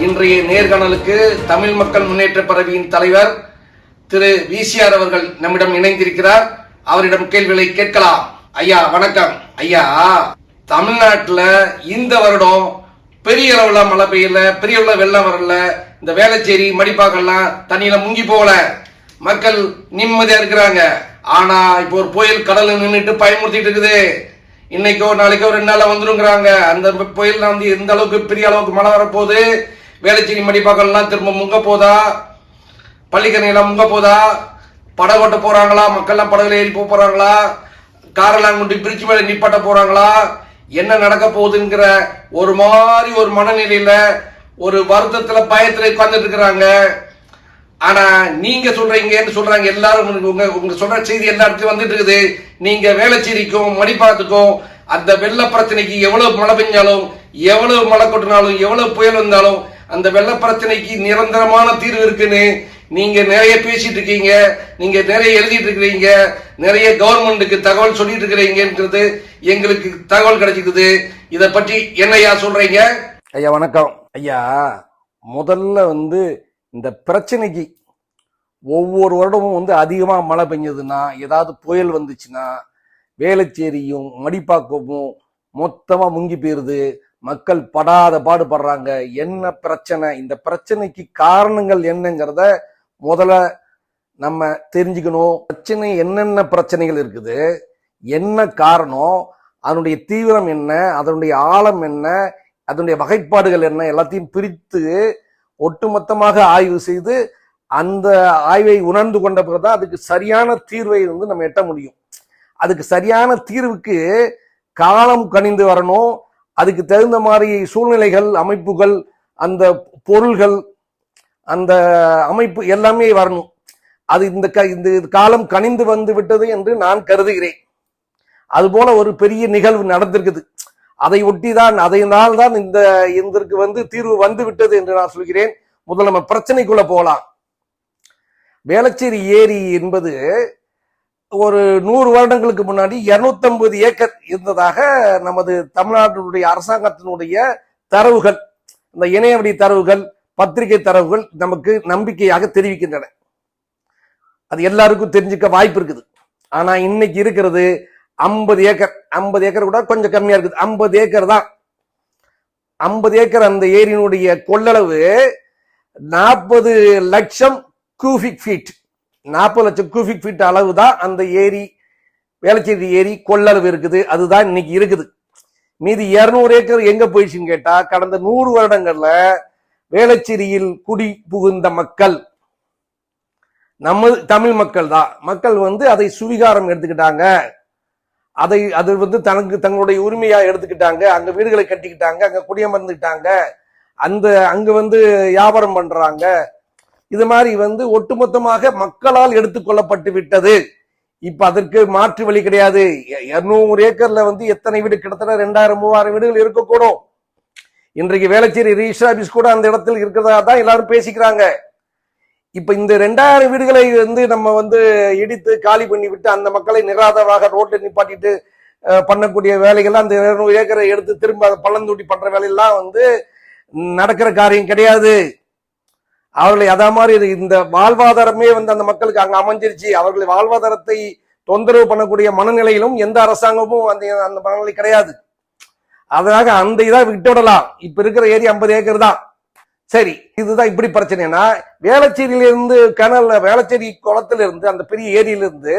இன்றைய நேர்காணலுக்கு தமிழ் மக்கள் முன்னேற்ற பேரவையின் தலைவர் திரு விசிஆர் அவர்கள் நம்மிடம் இணைந்திருக்கிறார். அவரிடம் கேள்விகளை கேட்கலாம். ஐயா வணக்கம். ஐயா, தமிழ்நாட்டுல இந்த வருடம் பெரிய அளவுல மழை பெய்யல, பெரிய அளவுல வெள்ளம் வரல, இந்த வேளச்சேரி மடிப்பாக்கெல்லாம் தண்ணியில முங்கி போகல, மக்கள் நிம்மதியா இருக்கிறாங்க. ஆனா இப்போ ஒரு புயல் கடல்ல நின்றுட்டு பயமுறுத்திட்டு இருக்குது. இன்னைக்கோ நாளைக்கோ 2 நாள்ல வந்துருங்கிறாங்க. அந்த புயல் வந்து எந்த அளவுக்கு பெரிய அளவுக்கு மழை வரப்போகுது, வேளச்சேரி மடிப்பாக்கெல்லாம் திரும்ப முங்க போதா, பள்ளிக்கரையெல்லாம் முங்க போதா, படகு ஓட்ட போறாங்களா, மக்கள்லாம் படகுல ஏறி போறாங்களா, காரெல்லாம் கொண்டு பிரிச்சு மேல நிப்பாட்ட போறாங்களா, என்ன நடக்க போகுதுங்கிற ஒரு மாதிரி ஒரு மனநிலையில ஒரு வருத்தத்துல பயத்துல உட்கார்ந்துட்டு இருக்கிறாங்க. ஆனா நீங்க சொல்றாங்க எல்லாரும், உங்க சொல்ற செய்தி எல்லா இடத்துலயும் வந்துட்டு இருக்குது. நீங்க வேளச்சேரிக்கும் மடிப்பாக்கத்துக்கும் அந்த வெள்ள பிரச்சனைக்கு எவ்வளவு மழை பெஞ்சாலும், எவ்வளவு மழை கொட்டினாலும், எவ்வளவு புயல் வந்தாலும் அந்த வெள்ள பிரச்சனைக்கு நிரந்தரமான தீர்வு இருக்குன்னு நீங்க நிறைய பேசிட்டு இருக்கீங்க, நீங்க நிறைய எழுதிட்டு இருக்கிறீங்க, நிறைய கவர்மெண்ட்டுக்கு தகவல் சொல்லிட்டு இருக்கிறீங்கிறது எங்களுக்கு தகவல் கிடைச்சிருக்குது. இதை பற்றி என்னையா சொல்றீங்க? ஐயா வணக்கம். ஐயா, முதல்ல இந்த பிரச்சனைக்கு ஒவ்வொரு வருடமும் அதிகமா மழை பெஞ்சதுன்னா, ஏதாவது புயல் வந்துச்சுன்னா வேளச்சேரியும் மடிப்பாக்கமும் மொத்தமா முங்கி போயிருது. மக்கள் படாத பாடுபடுறாங்க. என்ன பிரச்சனை, இந்த பிரச்சனைக்கு காரணங்கள் என்னங்கிறத முதல்ல நம்ம தெரிஞ்சுக்கணும். பிரச்சனை என்னென்ன பிரச்சனைகள் இருக்குது, என்ன காரணம், அதனுடைய தீவிரம் என்ன, அதனுடைய ஆழம் என்ன, அதனுடைய வகைப்பாடுகள் என்ன, எல்லாத்தையும் பிரித்து ஒட்டுமொத்தமாக ஆய்வு செய்து அந்த ஆய்வை உணர்ந்து கொண்ட பிறகுதான் அதுக்கு சரியான தீர்வை நம்ம எட்ட முடியும். அதுக்கு சரியான தீர்வுக்கு காலம் கனிந்து வரணும். அதுக்கு தகுந்த மாதிரி சூழ்நிலைகள், அமைப்புகள், அந்த பொருள்கள், அந்த அமைப்பு எல்லாமே வரணும். அது இந்த காலம் கனிந்து வந்து விட்டது என்று நான் கருதுகிறேன். அதுபோல ஒரு பெரிய நிகழ்வு நடந்திருக்குது. அதை ஒட்டிதான், அதனால் தான் இதற்கு தீர்வு வந்து விட்டது என்று நான் சொல்கிறேன். முதல்ல நம்ம பிரச்சனைக்குள்ள போகலாம். வேளச்சேரி ஏரி என்பது ஒரு 100 வருடங்களுக்கு முன்னாடி 250 ஏக்கர் இருந்ததாக நமது தமிழ்நாட்டினுடைய அரசாங்கத்தினுடைய தரவுகள், இந்த இணையவழி தரவுகள், பத்திரிகை தரவுகள் நமக்கு நம்பிக்கையாக தெரிவிக்கின்றன. அது எல்லாருக்கும் தெரிஞ்சுக்க வாய்ப்பு இருக்குது. ஆனா இன்னைக்கு இருக்கிறது 50 ஏக்கர். 50 ஏக்கர் கூட கொஞ்சம் கம்மியா இருக்குது. 50 ஏக்கர் தான். 50 ஏக்கர் அந்த ஏரியினுடைய கொள்ளளவு 40 லட்சம் கியூபிக் ஃபீட். 40 லட்சம் கியூபிக் ஃபீட் அளவு தான் அந்த ஏரி, வேளச்சேரி ஏரி கொள்ளளவு இருக்குது. அதுதான் இன்னைக்கு இருக்குது. மீதி 200 ஏக்கர் எங்க போயிடுச்சுன்னு கேட்டா, கடந்த 100 வருடங்கள்ல வேளச்சேரியில் குடி புகுந்த மக்கள் நம்ம தமிழ் மக்கள் தான். மக்கள் அதை சுவீகாரம் எடுத்துக்கிட்டாங்க. அது தங்களுடைய உரிமையா எடுத்துக்கிட்டாங்க. அங்க வீடுகளை கட்டிக்கிட்டாங்க, அங்க குடியமர்ந்துக்கிட்டாங்க, அங்க வியாபாரம் பண்றாங்க. இது மாதிரி ஒட்டுமொத்தமாக மக்களால் எடுத்துக்கொள்ளப்பட்டு விட்டது. இப்ப அதற்கு மாற்று வழி கிடையாது. 200 ஏக்கர்ல எத்தனை வீடு, கிட்டத்தட்ட 2000-3000 வீடுகள் இருக்கக்கூடும். இன்றைக்கு வேளச்சேரி ரிஜிஸ்டர் ஆபீஸ் கூட அந்த இடத்தில் இருக்கிறதா தான் எல்லாரும் பேசிக்கிறாங்க. இப்ப இந்த 2000 வீடுகளை நம்ம இடித்து காலி பண்ணி விட்டு அந்த மக்களை நிராதரவாக ரோட்ல நிப்பாட்டிட்டு பண்ணக்கூடிய வேலைகள்லாம், அந்த 200 ஏக்கரை எடுத்து திரும்ப அதை பள்ளந்தூட்டி பண்ற வேலையெல்லாம் நடக்கிற காரியம் கிடையாது. அவர்களை அதே மாதிரி இந்த வாழ்வாதாரமே அந்த மக்களுக்கு அங்க அமைஞ்சிருச்சு. அவர்களை வாழ்வாதாரத்தை தொந்தரவு பண்ணக்கூடிய மனநிலையிலும் எந்த அரசாங்கமும் அந்த மனநிலை கிடையாது. அதனால அந்த இதை விட்டுவிடலாம். இப்ப இருக்கிற ஏரி 50 ஏக்கர் தான். சரி, இதுதான் இப்படி பிரச்சனைனா, வேளச்சேரியிலிருந்து வேளச்சேரி குளத்திலிருந்து அந்த பெரிய ஏரியிலிருந்து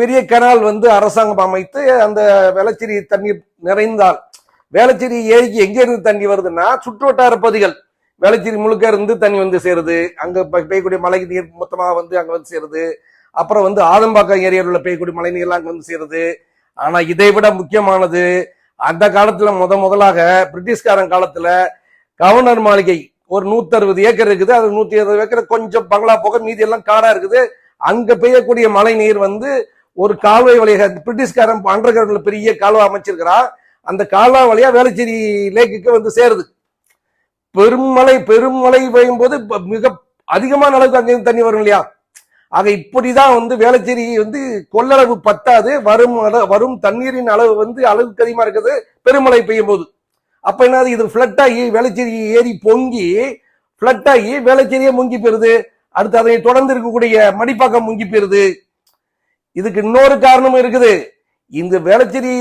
பெரிய கனால் அரசாங்கம் அமைத்து அந்த வேளச்சேரி தண்ணீர் நிறைந்தால், வேளச்சேரி ஏரிக்கு எங்க இருந்து தண்ணி வருதுன்னா, சுற்று வட்டார பகுதிகள், வேளச்சேரி முழுக்க இருந்து தண்ணி சேருது. அங்க பெய்யக்கூடிய மழை நீர் மொத்தமா அங்க சேருது. அப்புறம் ஆதம்பாக்கம் ஏரியாவில் உள்ள பெய்யக்கூடிய மழை நீர்லாம் அங்க சேருது. ஆனா இதை விட முக்கியமானது, அந்த காலத்துல முதலாக பிரிட்டிஷ்காரன் காலத்துல கவர்னர் மாளிகை ஒரு 160 ஏக்கர் இருக்குது. அது 120 ஏக்கர் கொஞ்சம் பங்களா போக மீதி எல்லாம் காடா இருக்குது. அங்க பெய்யக்கூடிய மழை நீர் ஒரு கால்வாய் வழியாக, பிரிட்டிஷ்காரன் அண்டர்கிரவுண்ட்ல பெரிய கால்வாய் அமைச்சிருக்கிறா, அந்த கால்வாய் வழியா வேளச்சேரி லேக்குக்கு சேருது. பெருமழை பெய்யும் போது மிக அதிகமான அளவுக்கு அங்கிருந்து தண்ணி வரும் இல்லையா. ஆக இப்படிதான் வேளச்சேரி கொள்ளளவு பத்தாது, வரும் தண்ணீரின் அளவு அளவுக்கு அதிகமா இருக்குது பெருமழை பெய்யும் போது. அப்ப என்னது, இது பிளட் ஆகி வேளச்சேரி ஏரி பொங்கி பிளட் ஆகி வேளச்சேரியே முங்கி போயிருது. அடுத்து அதை தொடர்ந்து இருக்கக்கூடிய மடிப்பாக்கம் முங்கி போயிருது. இதுக்கு இன்னொரு காரணமும் இருக்குது. இந்த வேளச்சேரி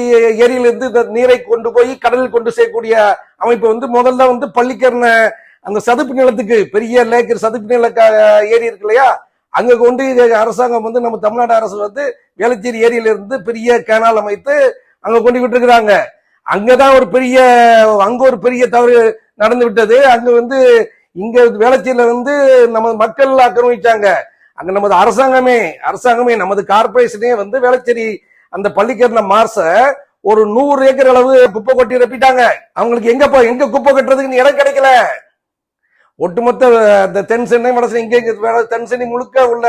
ஏரியிலிருந்து இந்த நீரை கொண்டு போய் கடலில் கொண்டு செய்யக்கூடிய அமைப்பு முதல்ல பள்ளிக்கரணை அந்த சதுப்பு நிலத்துக்கு, பெரிய லேக்கர் சதுப்பு நில ஏரி இருக்கு இல்லையா, அங்க கொண்டு அரசாங்கம் நம்ம தமிழ்நாடு அரசு வேளச்சேரி ஏரியில இருந்து பெரிய கேனால் அமைத்து அங்க கொண்டு விட்டு இருக்கிறாங்க. அங்கதான் அங்க ஒரு பெரிய தவறு நடந்து விட்டது. அங்க இங்க வேளச்சேரியில நம்ம மக்கள் ஆக்கிரமிச்சாங்க. அங்க நமது அரசாங்கமே நமது கார்பரேஷனே வேளச்சேரி அந்த பள்ளிக்கரணை மார்ச ஒரு 100 ஏக்கர் அளவு குப்பை கொட்டி ரப்பிட்டாங்க. அவங்களுக்கு எங்க குப்பை கட்டுறதுக்கு இடம் கிடைக்கல. ஒட்டுமொத்த தென் சென்னை வடசென்னை இங்க தென் சென்னை முழுக்க உள்ள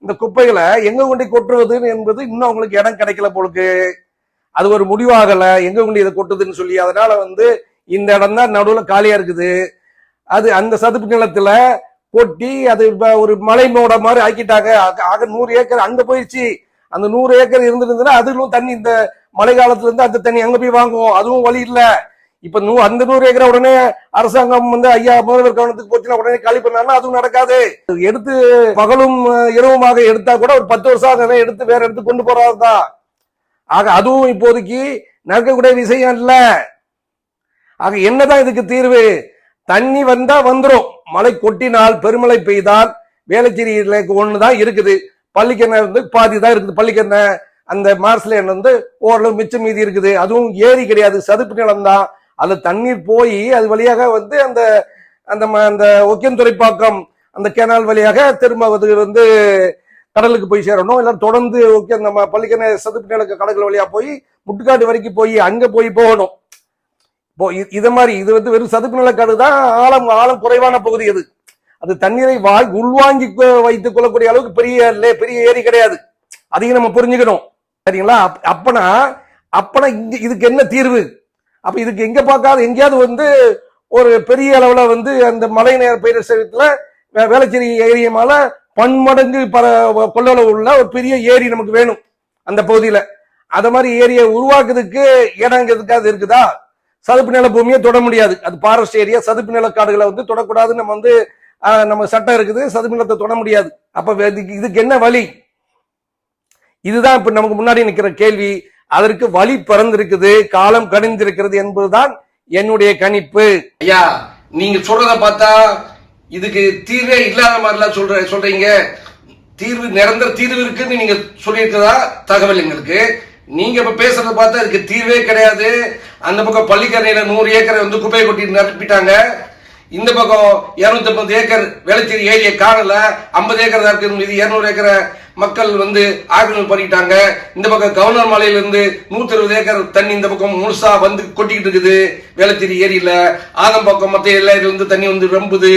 இந்த குப்பைகளை எங்க கொண்டு கொட்டுவது என்பது இன்னும் அவங்களுக்கு இடம் கிடைக்கல போலுக்கு. அது ஒரு முடிவாகல எங்க கொண்டு இதை கொட்டுதுன்னு சொல்லி. அதனால இந்த இடம் தான் நடுவில் காலியா இருக்குது. அது அந்த சதுப்பு நிலத்துல கொட்டி அது ஒரு மலை மோட மாதிரி ஆக்கிட்டாங்க. ஆக 100 ஏக்கர் அங்க போயிடுச்சு. அந்த 100 ஏக்கர் இருந்துருந்துன்னா அதுலும் தண்ணி இந்த மழை காலத்துல இருந்து அந்த தண்ணி அங்க போய் வாங்குவோம். அதுவும் வழி இல்ல. இப்ப அந்த 100 ஏக்கரை உடனே அரசாங்கம் ஐயா முதல்வர் கவனத்துக்கு போச்சுன்னா உடனே காலி பண்ணாலும் அதுவும் நடக்காது. எடுத்து பகலும் இரவுமாக எடுத்தா கூட ஒரு 10 வருஷம் எடுத்து வேற எடுத்து கொண்டு போறாருதான். ஆக அதுவும் இப்போதைக்கு நடக்கக்கூடிய விஷயம் இல்ல. ஆக என்னதான் இதுக்கு தீர்வு? தண்ணி வந்தா வந்துரும். மழை கொட்டினால் பெருமழை பெய்தால் வேளச்சேரி ஒண்ணுதான் இருக்குது. பள்ளிக்கரணை பாதி தான் இருக்குது. பள்ளிக்கரணை அந்த மார்ஸ்ல ஓரளவு மிச்சம் மீதி இருக்குது. அதுவும் ஏரி கிடையாது, சதுப்பு நிலம் தான். அதுல தண்ணீர் போய் அது வழியாக அந்த அந்த ஒக்கேந்துறைப்பாக்கம் அந்த கேனால் வழியாக திரும்ப கடலுக்கு போய் சேரணும். இல்ல தொடர்ந்து நம்ம பள்ளிக்கரணை சதுப்பு நில கடற்கரை வழியா போய் முட்டுக்காடு வரைக்கும் போய் அங்க போகணும். இப்போ இத மாதிரி இது வெறும் சதுப்பு நிலக்காடு தான். ஆழம் குறைவான பகுதி. அது தண்ணீரை உள்வாங்கி வைத்துக் கொள்ளக்கூடிய அளவுக்கு பெரிய ஏரி கிடையாது. அதையும் நம்ம புரிஞ்சுக்கணும். சரிங்களா? அப்பனா இதுக்கு என்ன தீர்வு? அப்ப இதுக்கு எங்க பார்க்காத எங்கேயாவது ஒரு பெரிய அளவுல அந்த மழை நேர பேரத்துல வேளச்சேரி ஏரியா மேல பன்மடங்கு கொள்ளளவு உள்ள ஒரு பெரிய ஏரி நமக்கு வேணும் அந்த பகுதியில. அத மாதிரி ஏரியை உருவாக்குறதுக்கு இடம் எதுக்காவது இருக்குதா? சதுப்பு நில பூமியை தொட முடியாது. அது ஃபாரஸ்ட் ஏரியா. சதுப்பு நில காடுகளை தொடக்கூடாதுன்னு நம்ம சட்டம் இருக்குது. சதுப்பு நிலத்தை தொட முடியாது. அப்ப இதுக்கு என்ன வழி? இதுதான் இப்ப நமக்கு முன்னாடி நிக்கிற கேள்வி. அதற்கு வழி பிறந்திருக்குது, காலம் கணிந்திருக்கிறது என்பதுதான் என்னுடைய கணிப்பு. ஐயா, நீங்க சொல்றத பார்த்தா இதுக்கு தீர்வே இல்லாத மாதிரிலாம் சொல்றீங்க. தீர்வு, நிரந்தர தீர்வு இருக்குன்னு நீங்க சொல்லியிருக்கிறதா தகவல் எங்களுக்கு. நீங்க இப்ப பேசுறத பார்த்தா இதுக்கு தீர்வே கிடையாது. அந்த பக்கம் பள்ளிக்கரணையில 100 ஏக்கரை குப்பையை கொட்டி நிரப்பிட்டாங்க. இந்த பக்கம் 250 ஏக்கர் வேளச்சேரி ஏரியை காணல. 50 ஏக்கர் தான் இருக்கு. மீது 200 ஏக்கரை மக்கள் ஆக்கிரமிப்பு பண்ணிட்டாங்க. இந்த பக்கம் கவர்னர் மலையில இருந்து 120 ஏக்கர் தண்ணி இந்த பக்கம் முழுசா கொட்டிக்கிட்டு இருக்குது வேளச்சேரி ஏரியில. ஆதம் பக்கம் மற்ற எல்லா ஏரியில தண்ணி ரொம்புது.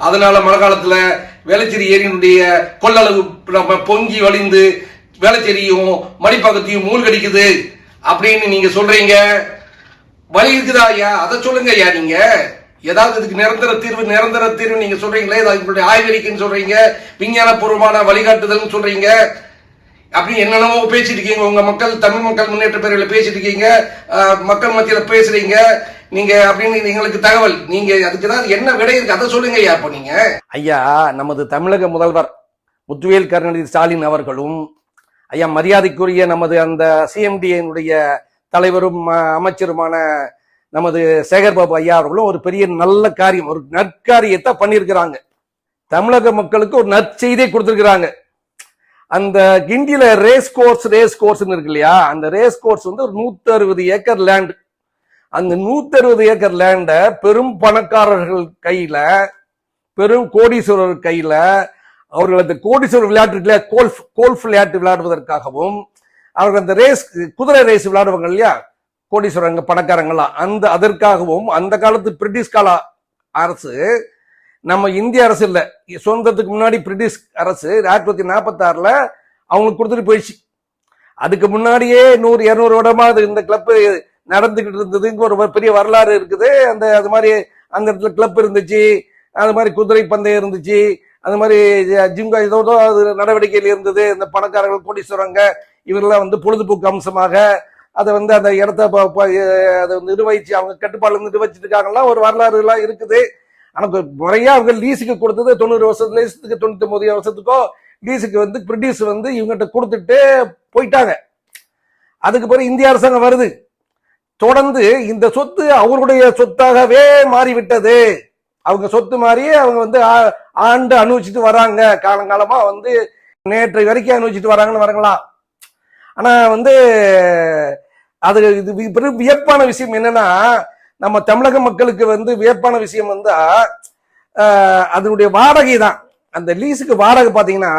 அதனால மழை காலத்துல வேளச்சேரி ஏரியினுடைய கொள்ளளவு பொங்கி வழிந்து வேளச்சேரியும் மடிப்பாக்கத்தையும் மூழ்கடிக்குது அப்படின்னு நீங்க சொல்றீங்க. வழி இருக்குதா ஐயா? அதை சொல்லுங்க ஐயா. நீங்க ஏதாவது இதுக்கு நிரந்தர தீர்வு நீங்க சொல்றீங்களே, உங்களுடைய ஆய்வறிக்கைன்னு சொல்றீங்க, விஞ்ஞான பூர்வமான வழிகாட்டுதல் சொல்றீங்க, அப்படி என்னென்னவோ பேசிட்டு இருக்கீங்க. உங்க தமிழ் மக்கள் முன்னேற்ற பேரில் பேசிட்டு இருக்கீங்க, மக்கள் மத்தியில பேசுறீங்க நீங்க அப்படின்னு எங்களுக்கு தகவல். நீங்க அதுக்கு தான் என்ன விடை இருக்கு அதை சொல்லுங்க ஐயா. அப்ப நீங்க ஐயா, நமது தமிழக முதல்வர் முத்துவேல் கருணாநிதி ஸ்டாலின் அவர்களும், ஐயா மரியாதைக்குரிய நமது அந்த சிஎம்டியினுடைய தலைவரும் அமைச்சருமான நமது சேகர்பாபு ஐயா அவர்களும் ஒரு பெரிய நல்ல காரியம், ஒரு நற்காரியத்தை பண்ணியிருக்கிறாங்க. தமிழக மக்களுக்கு ஒரு நற்செய்தியை கொடுத்திருக்கிறாங்க. அந்த கிண்டியில ரேஸ் கோர்ஸ் இருக்கு இல்லையா, அந்த ரேஸ் கோர்ஸ் ஒரு 160 ஏக்கர் லேண்ட். அந்த 160 ஏக்கர் லேண்ட பெரும் பணக்காரர்கள் கையில, பெரும் கோடீஸ்வரர் கையில, அவர்கள் அந்த கோடீஸ்வரர் விளையாட்டு கோல்ஃப் விளையாட்டு விளையாடுவதற்காகவும், அவர்கள் அந்த குதிரை ரேஸ் விளையாடுவாங்க இல்லையா கோடீஸ்வரங்க பணக்காரங்களாம், அதற்காகவும் அந்த காலத்து பிரிட்டிஷ் கால அரசு, நம்ம இந்திய அரசு இல்ல, சுதந்திரத்துக்கு முன்னாடி பிரிட்டிஷ் அரசு 1946 அவங்களுக்கு கொடுத்துட்டு போயிடுச்சு. அதுக்கு முன்னாடியே 100-200 வருடமா இந்த கிளப் நடந்துகிட்டு இருந்ததுக்கு ஒரு பெரிய வரலாறு இருக்குது. அது மாதிரி அந்த இடத்துல கிளப் இருந்துச்சு, அது மாதிரி குதிரை பந்தயம் இருந்துச்சு, அது மாதிரி ஜிம்கா ஏதோ அது நடவடிக்கையில் இருந்தது. இந்த பணக்காரர்கள் கோடீஸ்வரங்க இவரெல்லாம் பொழுதுபோக்கு அம்சமாக அதை வந்து அந்த இடத்த அதை நிர்வகிச்சு அவங்க கட்டுப்பாடுல நிர்வகிச்சிட்டு இருக்காங்கன்னா ஒரு வரலாறு எல்லாம் இருக்குது. ஆனா முறையா அவங்க லீஸுக்கு கொடுத்தது 90 வருஷத்துல 99 வருஷத்துக்கோ லீஸுக்கு வந்து பிரிட்டிஷ் வந்து இவங்ககிட்ட கொடுத்துட்டு போயிட்டாங்க. அதுக்கு பிறகு இந்திய அரசாங்கம் வருது. தொடர்ந்து இந்த சொத்து அவருடைய சொத்தாகவே மாறிவிட்டது. அவங்க சொத்து மாதிரியே அவங்க வந்து ஆண்டு அனுபவிச்சுட்டு வராங்க. காலங்காலமா வந்து நேற்று வரைக்கும் அனுபவிச்சுட்டு வராங்கன்னு வரலாம். ஆனா வந்து அது இது வியப்பான விஷயம் என்னன்னா, நம்ம தமிழக மக்களுக்கு வந்து வியப்பான விஷயம் வந்து அதனுடைய வாடகை தான். அந்த லீஸுக்கு வாடகை பாத்தீங்கன்னா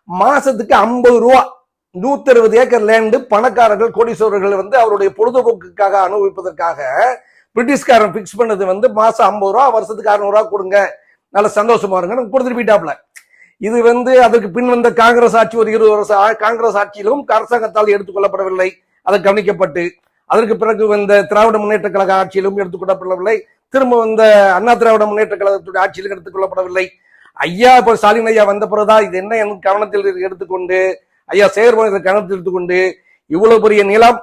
மாசத்துக்கு 50 ரூபா. 160 ஏக்கர் லேண்டு பணக்காரர்கள் கோடீஸ்வரர்கள் வந்து அவருடைய பொழுதுபோக்குக்காக அனுபவிப்பதற்காக பிரிட்டிஷ்காரன் பிக்ஸ் பண்ணது வந்து மாசம் 50 ரூபா, வருஷத்துக்கு 600 ரூபா கொடுங்க, நல்ல சந்தோஷமா இருங்க கொடுத்துட்டு போயிட்டாப்ல. இது வந்து அதற்கு பின் வந்த காங்கிரஸ் ஆட்சி ஒரு 20 வருஷம் காங்கிரஸ் ஆட்சியிலும் அரசாங்கத்தால் எடுத்துக்கொள்ளப்படவில்லை. அது கவனிக்கப்பட்டு அதற்கு பிறகு வந்த திராவிட முன்னேற்ற கழக ஆட்சியிலும் எடுத்துக்கொள்ளப்படவில்லை. திரும்ப வந்த அண்ணா திராவிட முன்னேற்ற கழகத்துடைய ஆட்சியிலும் எடுத்துக்கொள்ளப்படவில்லை. ஐயா இப்போ ஸ்டாலின் ஐயா வந்த பிறகுதான் இது என்ன எனக்கு கவனத்தில் எடுத்துக்கொண்டு ஐயா செயற்படுத்த கவனத்தில் எடுத்துக்கொண்டு இவ்வளவு பெரிய நிலம்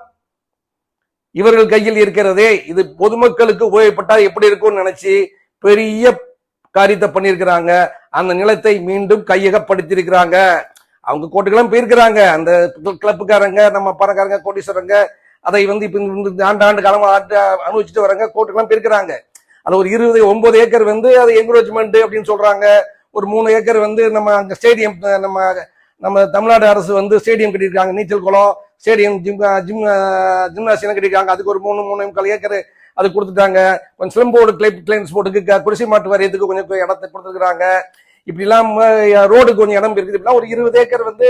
இவர்கள் கையில் இருக்கிறதே, இது பொதுமக்களுக்கு உபயோகப்பட்டா எப்படி இருக்கும்னு நினைச்சு பெரிய காரியத்தை பண்ணியிருக்கிறாங்க. அந்த நிலத்தை மீண்டும் கையகப்படுத்தியிருக்கிறாங்க. அவங்க கோட்டுக்கெல்லாம் போயிருக்கிறாங்க. அந்த கிளப்புக்காரங்க, நம்ம பணக்காரங்க, கோட்டீஸ்வரங்க அதை வந்து இப்ப ஆண்டு காலமா அனுபவிச்சுட்டு வராங்க. கோட்டுக்கெல்லாம் போயிருக்கிறாங்க. அது ஒரு 29 ஏக்கர் வந்து அது என்கரேஜ்மெண்ட் அப்படின்னு சொல்றாங்க. ஒரு 3 ஏக்கர் வந்து நம்ம அங்க ஸ்டேடியம், நம்ம தமிழ்நாடு அரசு வந்து ஸ்டேடியம் கட்டியிருக்காங்க, நீச்சல் குளம், ஸ்டேடியம், ஜிம்னாசியம் கட்டியிருக்காங்க. அதுக்கு ஒரு 3.25 ஏக்கர் அது கொடுத்துட்டாங்க. கொஞ்சம் ஸ்லிம்போர்டு கிளைன் ஸ்போர்ட்டுக்கு, குடிசை மாட்டு வாரியத்துக்கு கொஞ்சம் இடத்தை கொடுத்துருக்காங்க. இப்படி எல்லாம் ரோடு கொஞ்சம் இடம் இருக்குது. இப்படிலாம் ஒரு 20 ஏக்கர் வந்து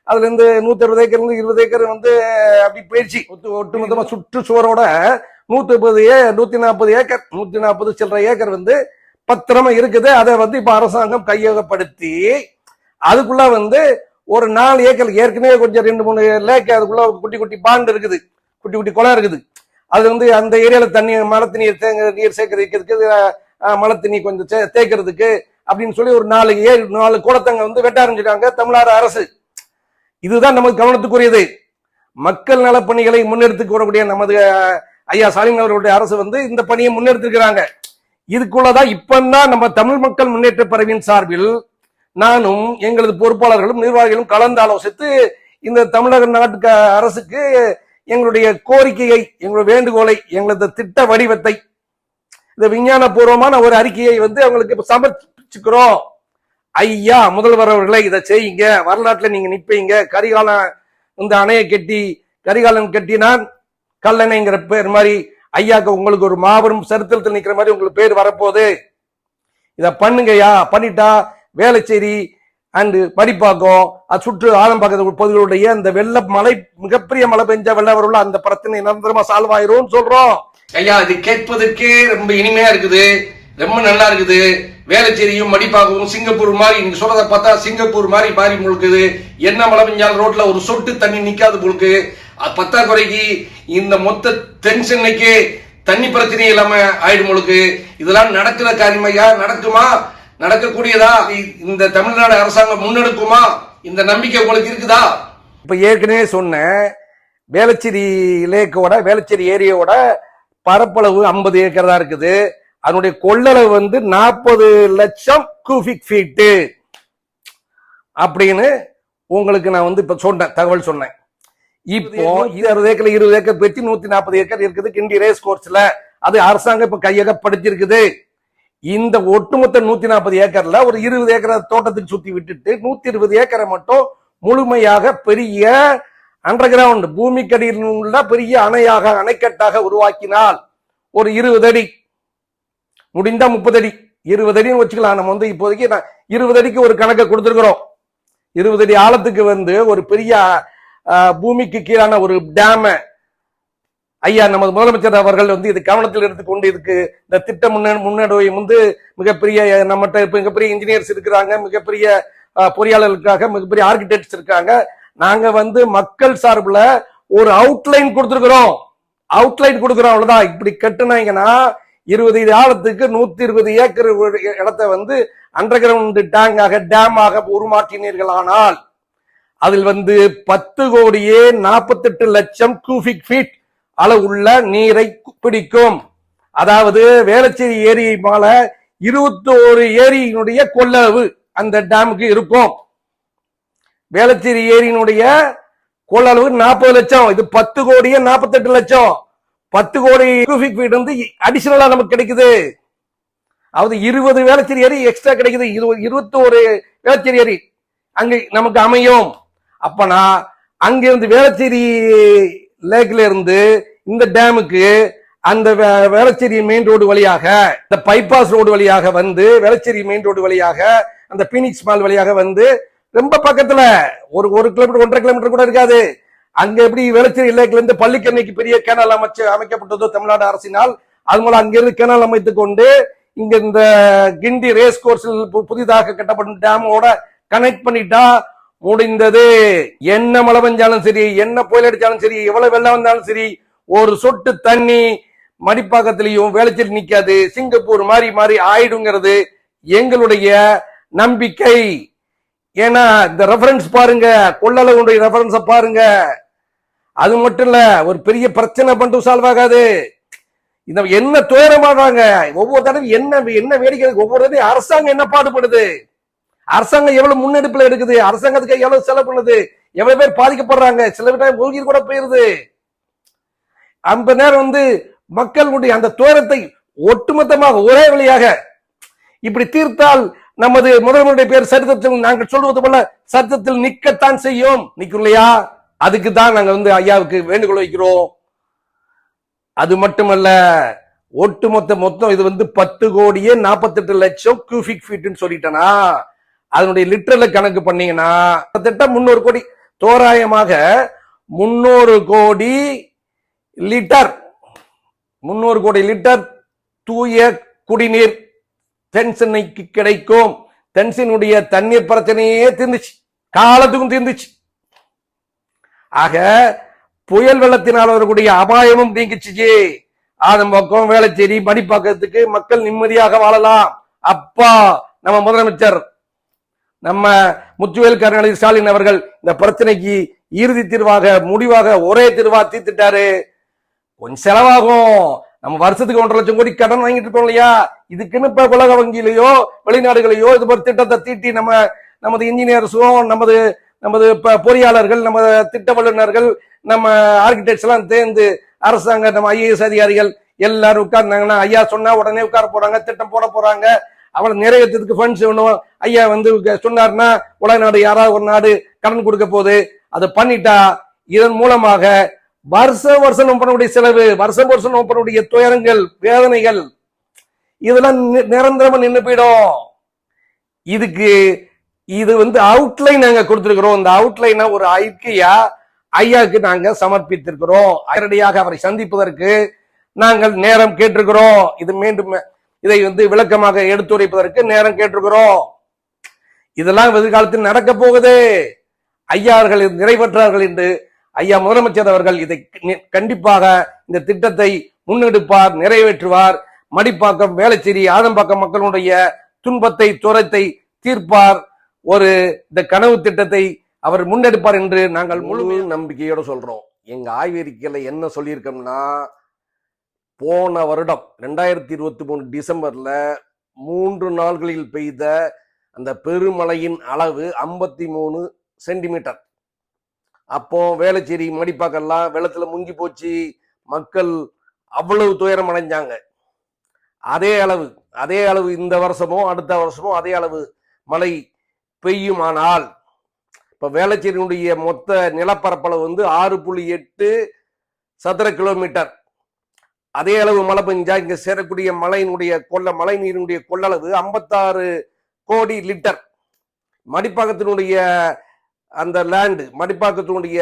அதுல இருந்து 160 ஏக்கர் இருந்து 20 ஏக்கர் வந்து அப்படி போயிடுச்சு. ஒட்டுமொத்தமா சுற்றுச்சுவரோட 140 ஏக்கர் 140 சில்லற ஏக்கர் வந்து பத்திரமா இருக்குது. அதை வந்து இப்ப அரசாங்கம் கையகப்படுத்தி அதுக்குள்ள வந்து ஒரு 4 ஏக்கர் ஏற்கனவே கொஞ்சம் 2-3 லேக் அதுக்குள்ள குட்டி குட்டி பாண்டு இருக்குது, குட்டி குட்டி குளம் இருக்குது. அது வந்து அந்த ஏரியால தண்ணி மழை நீர் சேகரிக்கிறதுக்கு, மழை தண்ணி கொஞ்சம் தேக்கிறதுக்கு அப்படின்னு சொல்லி ஒரு 4 குளத்தங்க வந்து வெட்ட ஆரம்பிச்சிட்டாங்க தமிழ்நாடு அரசு. இதுதான் நமக்கு கவனத்துக்குரியது. மக்கள் நல பணிகளை முன்னெடுத்து கூறக்கூடிய நமது ஐயா ஸ்டாலின் அவர்களுடைய அரசு வந்து இந்த பணியை முன்னெடுத்திருக்கிறாங்க. இதுக்குள்ளதான் இப்பதான் நம்ம தமிழ் மக்கள் முன்னேற்ற பரவின் சார்பில் நானும் எங்களது பொறுப்பாளர்களும் நிர்வாகிகளும் கலந்து ஆலோசித்து இந்த தமிழக நாட்டு அரசுக்கு எங்களுடைய கோரிக்கையை, எங்களுடைய வேண்டுகோளை, எங்களது திட்ட வடிவத்தை, இந்த விஞ்ஞான பூர்வமான ஒரு அறிக்கையை வந்து அவங்களுக்கு சமர்ப்பிச்சுக்கிறோம். ஐயா முதல்வர் அவர்களை இதை செய்யுங்க, வரலாற்றுல நீங்க நிப்பீங்க, கரிகாலம் இந்த அணையை கட்டி கரிகாலன் கட்டினான் கல்லணைங்கிற பேர் மாதிரி ஐயாக்கு உங்களுக்கு ஒரு மாபெரும் சரித்திரத்தில் நிக்கிற மாதிரி உங்களுக்கு பேர் வரப்போகுது. இத பண்ணுங்கய்யா. பண்ணிட்டா வேளச்சேரி அண்ட் மடிப்பாக்கம் அது சுற்று ஆலம்பாக்கத்து பகுதிகளுடைய அந்த வெள்ள மழை, மிகப்பெரிய மழை பெஞ்சா வெள்ளம் வரும்ல, அந்த பிரச்சனை நிரந்தரமா சால்வ் ஆயிரும் சொல்றோம். ஐயா இது கேட்பதற்கு ரொம்ப இனிமையா இருக்குது, ரொம்ப நல்லா இருக்குது. வேளச்சேரியும் மடிப்பாகவும் சிங்கப்பூர் மாதிரி நீங்க சொல்றத பார்த்தா சிங்கப்பூர் மாதிரி மாறி முழுக்குது. என்ன மழை பெஞ்சாலும் ரோட்ல ஒரு சொட்டு தண்ணி நிக்காது முழுக்கு. பத்தாக்குறைக்கு இந்த மொத்த தென் சென்னைக்கு தண்ணி பிரச்சனை இல்லாம ஆயிடும் முழுக்கு. இதெல்லாம் நடக்கிற காரியமையா? நடக்குமா? நடக்கக்கூடியதா? இந்த தமிழ்நாடு அரசாங்கம் முன்னெடுக்குமா? இந்த நம்பிக்கை உங்களுக்கு இருக்குதா? இப்ப ஏற்கனவே சொன்ன வேளச்சேரி லேக்கோட, வேளச்சேரி ஏரியாவோட பரப்பளவு 50 ஏக்கர் தான் இருக்குது. அதனுடைய கொள்ளளவு வந்து 40 லட்சம் கியூபிக் ஃபீட்டு அப்படின்னு உங்களுக்கு நான் வந்து இப்ப சொன்னேன், தகவல் சொன்னேன். இப்போ 60 ஏக்கர் 20 ஏக்கர் பெற்றி 140 ஏக்கர் இருக்குது கிண்டி ரேஸ் கோர்ஸ்ல. அது அரசாங்கம் இப்ப கையகப்படுத்தி இருக்குது. இந்த ஒட்டுமொத்த 140 ஏக்கர்ல ஒரு 20 ஏக்கரை தோட்டத்துக்கு சுத்தி விட்டுட்டு 120 ஏக்கரை மட்டும் முழுமையாக பெரிய அண்டர் கிரவுண்ட் பூமிக்கடியில் உள்ள பெரிய அணையாக, அணைக்கட்டாக உருவாக்கினால் ஒரு 20 அடி, முடிந்தா 30 அடி, 20 அடின்னு வச்சுக்கலாம். நம்ம வந்து இப்போதைக்கு 20 அடிக்கு ஒரு கணக்கை கொடுத்துருக்கிறோம். 20 அடி ஆழத்துக்கு வந்து ஒரு பெரிய பூமிக்கு கீழான ஒரு டேம ஐயா நமது முதலமைச்சர் அவர்கள் வந்து இது கவனத்தில் எடுத்துக்கொண்டு இதுக்கு இந்த திட்ட முன்னெடுவை வந்து மிகப்பெரிய நம்மகிட்ட மிகப்பெரிய இன்ஜினியர்ஸ் இருக்கிறாங்க, மிகப்பெரிய பொறியாளர்களுக்காக மிகப்பெரிய ஆர்கிடெக்ட்ஸ் இருக்காங்க. நாங்க வந்து மக்கள் சார்பில் ஒரு அவுட்லைன் கொடுத்துருக்கிறோம். அவுட்லைன் கொடுக்குறோம், அவ்வளவுதான். இப்படி கட்டுனாங்கன்னா 20 ஆழத்துக்கு 120 ஏக்கர் இடத்தை வந்து அண்டர் கிரவுண்ட் டேங்காக, டேமாக உருமாற்றினீர்கள். ஆனால் அதில் வந்து 10,48,00,000 கியூபிக் ஃபீட் அளவுள்ள நீரை பிடிக்கும். அதாவது வேளச்சேரி ஏரி மேல 21 ஏரியினுடைய கொள்ளளவு அந்த டேமுக்கு இருக்கும். வேளச்சேரி ஏரியினுடைய கொள்ளளவு 40 லட்சம். இது 10,48,00,000. 10 கோடி கியூபிக் ஃபீட் வந்து அடிஷனலா நமக்கு கிடைக்குது. அதாவது 20 வேளச்சேரி ஏரி எக்ஸ்ட்ரா கிடைக்குது. 21 வேளச்சேரி ஏரி அங்க நமக்கு அமையும். அப்பனா அங்கிருந்து வேளச்சேரி லேக்ல இருந்து இந்த டேமுக்கு அந்த வேளச்சேரி மெயின் ரோடு வழியாக இந்த பைபாஸ் ரோடு வழியாக வந்து வேளச்சேரி மெயின் ரோடு வழியாக அந்த பீனிக்ஸ் மால் வழியாக வந்து ரொம்ப பக்கத்துல ஒரு 1 கிலோமீட்டர் 1.5 கிலோமீட்டர் கூட இருக்காது. அங்க எப்படி வேளச்சேரி லேக்ல இருந்து பள்ளிக்கண்ணைக்கு பெரிய கேனல் அமைக்கப்பட்டதோ தமிழ்நாடு அரசினால், அது மூலம் அங்கிருந்து கேனல் அமைத்துக் கொண்டு இங்க இந்த கிண்டி ரேஸ் கோர்ஸில் புதிதாக கட்டப்படும் டேமோட கனெக்ட் பண்ணிட்டா முடிந்தது. என்ன மழை பெஞ்சாலும் சரி, என்ன புயல் அடிச்சாலும் சரி, எவ்வளவு வெள்ளம் வந்தாலும் சரி, ஒரு சொட்டு தண்ணி மடிப்பாக்கத்திலையும் வேளச்சேரி நிக்காது. சிங்கப்பூர் மாறி மாறி ஆயிடுங்கிறது எங்களுடைய நம்பிக்கை. ஏன்னா இந்த ரெஃபரன்ஸ் பாருங்க, கொள்ளளவுடைய ரெஃபரன்ஸ் பாருங்க. அது மட்டும் இல்ல, ஒரு பெரிய பிரச்சனை பண்ணிட்டு சால்வ் ஆகாது. இந்த என்ன துயரமாடுறாங்க ஒவ்வொரு தடவை, என்ன என்ன வேடிக்கை, ஒவ்வொரு தடவை அரசாங்கம் என்ன பாடுபடுது, அரசாங்கம் எவ்வளவு முன்னெடுப்புல எடுக்குது, அரசாங்கத்துக்கு எவ்வளவு செலவு பண்ணுது, எவ்வளவு பேர் பாதிக்கப்படுறாங்க, சில பேர் உயிர் கூட போயிருது. அந்த நேரம் வந்து மக்களுடைய அந்த துயரத்தை ஒட்டுமொத்தமாக ஒரே வழியாக இப்படி தீர்த்தால் நமது முதல்வருடைய பேர் சரித்திரத்தில் நாங்கள் சொல்வது போல சரித்திரத்தில் நிக்கத்தான் செய்யும். நிக்கும் இல்லையா? அதுக்கு தான் நாங்க வந்து ஐயாவுக்கு வேண்டுகோள் வைக்கிறோம். அது மட்டுமல்ல, மொத்தம் இது வந்து 10,48,00,000 கியூபிக் ஃபீட்னு சொல்லிட்டேனா, அதனுடைய லிட்டர்ல கணக்கு பண்ணீங்கன்னா கிட்டத்தட்ட 300 கோடி, தோராயமாக 300 கோடி லிட்டர், 300 கோடி லிட்டர் தூய குடிநீர் தென்சென்னைக்கு கிடைக்கும். தென்சென்னுடைய தண்ணீர் பிரச்சனையே தீர்ந்துச்சு, காலத்துக்கும் தீர்ந்துச்சு. ஆக புயல் வெள்ளத்தினால் வரக்கூடிய அபாயமும் நீங்கிச்சு. ஆதம்பக்கம் வேளச்சேரி மடிப்பாக்கத்துக்கு மக்கள் நிம்மதியாக வாழலாம். அப்பா நம்ம முதலமைச்சர் நம்ம முத்துவேல் கருணாநிதி ஸ்டாலின் அவர்கள் இந்த பிரச்சனைக்கு இறுதி தீர்வாக, முடிவாக, ஒரே தீர்வா தீர்த்துட்டாரு. கொஞ்சம் செலவாகும். நம்ம வருஷத்துக்கு 1.5 லட்சம் கோடி கடன் வாங்கிட்டு இருக்கோம் இல்லையா? இதுக்குன்னு இப்ப உலக வங்கியிலேயோ வெளிநாடுகளையோ இது ஒரு திட்டத்தை தீட்டி நமது இன்ஜினியர்ஸும் நமது பொறியாளர்கள், நம்ம திட்ட வல்லுநர்கள், நம்ம ஆர்கிடெக்ட்ஸ் எல்லாம் சேர்ந்து அரசாங்க நம்ம ஐஏஎஸ் அதிகாரிகள் எல்லாரும் உட்கார்ந்தாங்கன்னா ஐயா சொன்னா உடனே உட்கார போறாங்க, திட்டம் போட போறாங்க. அவளை நிறைவேற்றத்துக்கு ஃபண்ட்ஸ் வேணும். ஐயா வந்து சொன்னார்னா உலக நாடு யாராவது ஒரு நாடு கடன் கொடுக்க போகுது. அதை பண்ணிட்டா இதன் மூலமாக வருஷம் வருஷம் பண்ணக்கூடிய செலவு, வருஷம் வருஷம் பண்ணக்கூடிய துயரங்கள், வேதனைகள் இதெல்லாம் நிரந்தரமா நின்று போயிடும். இதுக்கு இது வந்து அவுட்லைன் நாங்க கொடுத்திருக்கிறோம். இந்த அவுட்லைனை ஒரு ஐக்கியா ஐயாவுக்கு நாங்க சமர்ப்பித்திருக்கிறோம். நேரடியாக அவரை சந்திப்பதற்கு நாங்கள் நேரம் கேட்டிருக்கிறோம். இது மீண்டும் இதை வந்து விளக்கமாக எடுத்துரைப்பதற்கு நேரம் கேட்டிருக்கிறோம். இதெல்லாம் எதிர்காலத்தில் நடக்க போகுது. ஐயா அவர்கள் நிறைவேற்றார்கள் என்று ஐயா முதலமைச்சர் அவர்கள் இதை கண்டிப்பாக இந்த திட்டத்தை முன்னெடுப்பார், நிறைவேற்றுவார். மடிப்பாக்கம், வேளச்சேரி, ஆதம்பாக்கம் மக்களுடைய துன்பத்தை, துரத்தை தீர்ப்பார். இந்த கனவு திட்டத்தை அவர் முன்னெடுப்பார் என்று நாங்கள் முழு நம்பிக்கையோட சொல்றோம். எங்க ஆய்வறிக்கையில என்ன சொல்லியிருக்கோம்னா, போன வருடம் 2023 டிசம்பர்ல 3 நாள்களில் பெய்த அந்த பெருமழையின் அளவு 53 சென்டிமீட்டர். அப்போ வேளச்சேரி மடிப்பாக்கெல்லாம் வெள்ளத்துல முங்கி போச்சு. மக்கள் அவ்வளவு துயரம் அடைஞ்சாங்க. அதே அளவு இந்த வருஷமோ அடுத்த வருஷமோ அதே அளவு மழை பெய்யுமானால், இப்ப வேளச்சேரியினுடைய மொத்த நிலப்பரப்பளவு வந்து 6.8 சதுர கிலோமீட்டர். அதே அளவு மழை பெஞ்சா இங்க சேரக்கூடிய மழை நீரினுடைய கொள்ளளவு 56 கோடி லிட்டர். மடிப்பாக்கத்தினுடைய அந்த லேண்ட், மடிப்பாக்கத்தினுடைய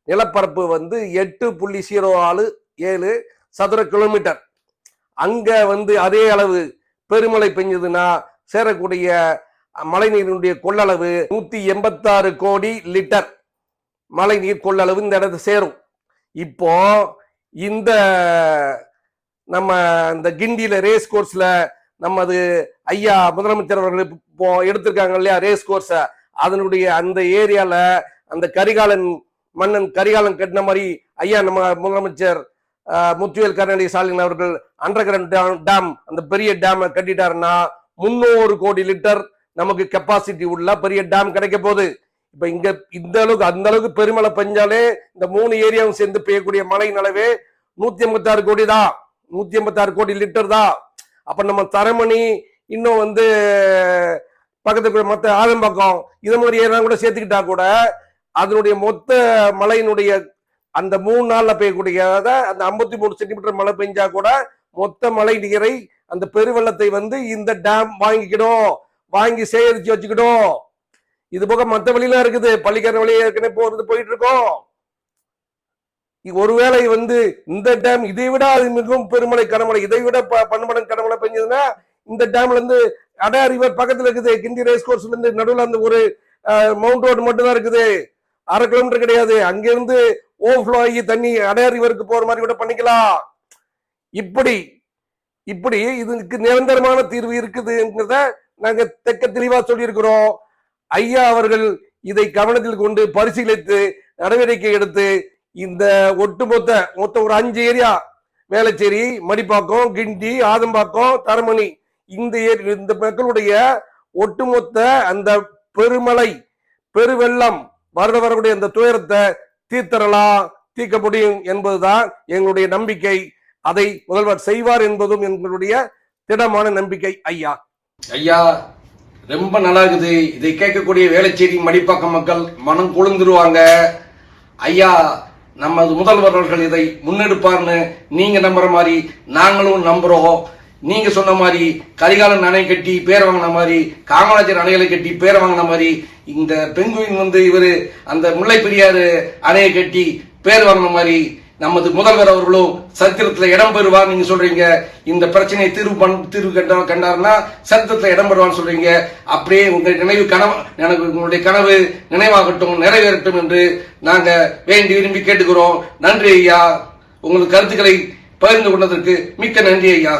நிலப்பரப்பு வந்து 8.047 சதுர கிலோமீட்டர். அங்க வந்து அதே அளவு பெருமழை பெஞ்சதுன்னா சேரக்கூடிய மழை நீரினுடைய கொள்ளளவு 186 கோடி லிட்டர் மழை நீர் கொள்ளளவு இந்த இடத்துல சேரும். இப்போ நம்ம இந்த கிண்டியில ரேஸ் கோர்ஸ்ல நமது ஐயா முதலமைச்சர் அவர்கள் இப்போ எடுத்திருக்காங்க இல்லையா ரேஸ் கோர்ஸ, அதனுடைய அந்த ஏரியால அந்த கரிகாலன் மன்னன் கரிகாலன் கட்டின மாதிரி ஐயா நம்ம முதலமைச்சர் முத்துவேல் கருணாநிதி ஸ்டாலின் அவர்கள் அண்டர்கிரவுண்ட் டேம் அந்த பெரிய டேம் கட்டிட்டாருன்னா 300 கோடி லிட்டர் நமக்கு கெப்பாசிட்டி உள்ள பெரிய டேம் கிடைக்க போகுது. இப்ப இங்க இந்த அளவுக்கு அந்த அளவுக்கு பெருமழை பெஞ்சாலே இந்த 3 ஏரியாவும் சேர்ந்து பெய்யக்கூடிய மழையின் அளவே 186 கோடி தான், 186 கோடி லிட்டர் தான். அப்ப நம்ம தரமணி இன்னும் வந்து பக்கத்து மற்ற ஆதம்பாக்கம் இது மாதிரி ஏரியா கூட சேர்த்துக்கிட்டா கூட அதனுடைய மொத்த மழையினுடைய அந்த 3 நாள்ல பெய்யக்கூடிய அந்த 53 சென்டிமீட்டர் மழை பெஞ்சா கூட மொத்த மழை நீரை அந்த பெருவெள்ளத்தை வந்து இந்த டேம் வாங்கிக்கிடும், வாங்கி சேகரிச்சு வச்சுக்கிடும். இது போக மற்ற வழியெல்லாம் இருக்குது, பள்ளிக்கரண வழி ஏற்கனவே போயிட்டு இருக்கோம். ஒருவேளை வந்து இந்த டேம் இதை விட அது மிகவும் பெருமழை கனமழை இதை விட பன்மடங்கு கனமழை பெஞ்சதுன்னா இந்த டேம்ல இருந்து அடையார் ரிவர் பக்கத்துல இருக்குது, கிண்டி ரேஸ் கோர்ஸ்ல இருந்து நடுவில் அந்த ஒரு மவுண்ட் ரோடு மட்டும் தான் இருக்குது, 1/2 கிலோமீட்டர் கிடையாது. அங்கிருந்து ஓவர்ஃப்ளோ ஆகி தண்ணி அடையார் ரிவருக்கு போற மாதிரி கூட பண்ணிக்கலாம். இப்படி இதுக்கு நிரந்தரமான தீர்வு இருக்குதுங்கிறத நாங்க தெளிவா சொல்லியிருக்கிறோம். ஐயா அவர்கள் இதை கவனத்தில் கொண்டு பரிசீலித்து நடவடிக்கை எடுத்து இந்த மொத்த ஒரு 5 ஏரியா வேளச்சேரி, மடிப்பாக்கம், கிண்டி, ஆதம்பாக்கம், தரமணி இந்த மக்களுடைய ஒட்டுமொத்த அந்த பெருமழை பெருவெள்ளம் வரக்கூடிய அந்த துயரத்தை தீர்க்க முடியும் என்பதுதான் எங்களுடைய நம்பிக்கை. அதை முதல்வர் செய்வார் என்பதும் எங்களுடைய திடமான நம்பிக்கை. ஐயா ரொம்ப நல்லா இருக்குது. இதை கேட்கக்கூடிய வேளச்சேரி மடிப்பாக்கம் மக்கள் மனம் குளிர்ந்துருவாங்க. ஐயா நமது முதல்வர் அவர்கள் இதை முன்னெடுப்பார்னு நீங்க நம்புற மாதிரி நாங்களும் நம்புறோம். நீங்க சொன்ன மாதிரி கரிகாலன் அணை கட்டி பேர் வாங்கின மாதிரி, காமராஜர் அணைகளை கட்டி பேர் வாங்கின மாதிரி இந்த பெங்குவின் வந்து இவரு அந்த முல்லை பெரியாறு அணையை கட்டி பேர் வாங்கின மாதிரி நமது முதல்வர் அவர்களும் சரித்திரத்துல இடம் பெறுவார். நீங்க சொல்றீங்க இந்த பிரச்சனையை தீர்வு கண்டார்னா சரித்திரத்துல இடம் பெறுவான்னு சொல்றீங்க. அப்படியே உங்களுடைய கனவு நினைவாகட்டும், நிறைவேறட்டும் என்று நாங்க வேண்டி விரும்பி கேட்டுக்கிறோம். நன்றி ஐயா, உங்களுக்கு கருத்துக்களை பகிர்ந்து கொண்டதற்கு மிக்க நன்றி ஐயா.